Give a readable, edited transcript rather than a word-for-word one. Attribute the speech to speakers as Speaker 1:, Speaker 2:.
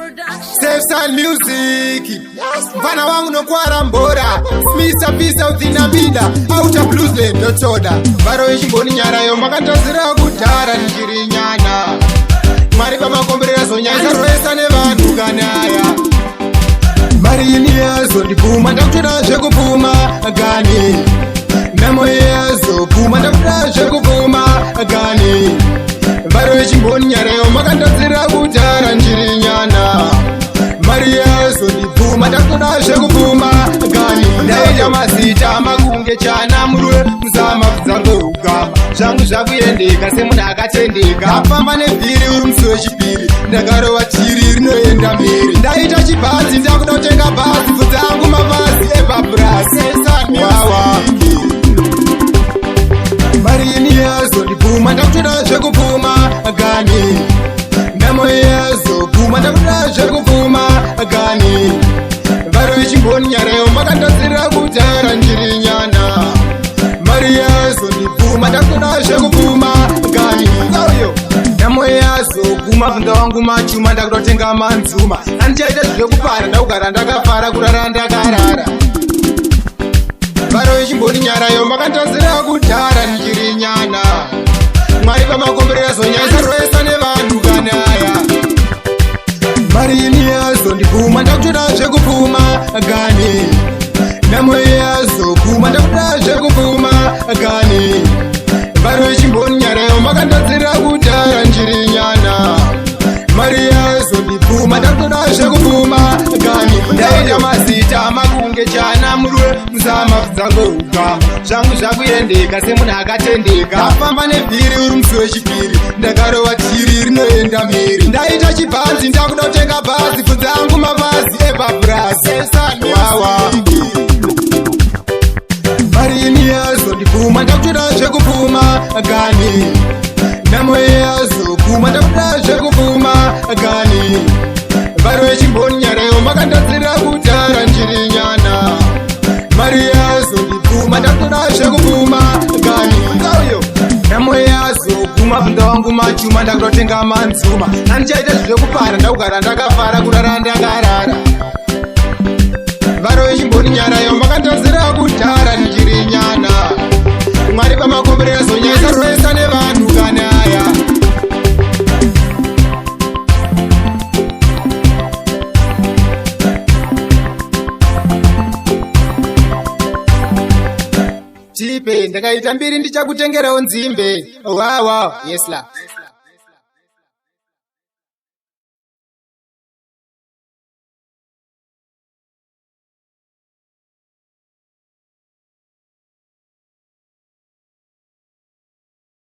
Speaker 1: Safe Sound Music. Mfana wangu nokwara mbora Mr. Pisa utinabida Auta bluesland dotoda Baro ishingoni nyara yo makantazira kutara njiri nyana Maripa makomberera zonyaisa roesa nevantu kanaya Marini yazo ndipuma ndakutoda zvekupuma gani Namo yazo puma ndakutoda zvekupuma gani Baro ishingoni nyara yo makantazira kutara njiri nyana Mariazo ndipuma ndakutoda zvekupuma gani Ndaita mazita makunge chana murwe muzama kudzango ugama Zvangu zvakuyendeka semunhu akatendeka Apamba nevhiri uri musi wechipiri Ndakarova chiri rinoenda mberi Ndaita chibhazi ndakuda kutenga bhazi Bvudzi angu mabhazi ebhaburasi Wawa Marini yazo ndipuma ndakutoda zvekupuma gani Namo yazo puma ndakutoda zvekupuma gani Varo vechimboni nyarayo makandazira kutara njiri nyana Mari yazo ndipuma ndakutoda zvekupuma gani Namo yazo puma bvunda wangu machuma ndakutotenga manzuma Andichaita zvekupara ndakugara ndakafara kurara ndakarara Varo vechimboni nyarayo makandazira kutara njiri nyana Mwari pamakomberera zonyaisa roesa nevantu kanaya Marini yazo ndipuma ndakutoda zvekupuma gani Namo yazo puma ndakutoda zvekupuma gani Varo vechimboni nyarayo makandazira kutara njiri nyana Mari yazo ndipuma ndakutoda zvekupuma gani Ndaita mazita makunge chana murwe muzama kudzango ugama Zvangu zvakuyendeka semunhu akatendeka Apamba nevhiri uri musi wechipiri Ndakarova chiri rinoenda mberi Ndaita chibhanzi ndakuda kutenga bhazi Bvudzi angu mabhazi ebhaburasi Wawa Marini yazo ndipuma ndakutoda zvekupuma gani Namo yazo puma ndakutoda zvekupuma gani Varo vechimboni nyarayo makandazira kutara njiri nyana Mari yazo ndipuma ndakutoda zvekupuma gani Namo yazo puma bvunda wangu machuma ndakutotenga manzuma Andichaita zvekupara ndakugara ndakafara kurara ndakarara Varo vechimboni nyarayo makandazira kutara njiri nyana Mwari pamakomberera zonyaisa roesa nevantu kanaya Chipe ndakaita mbiri ndichakutengerawo nzimbe Wawa yes la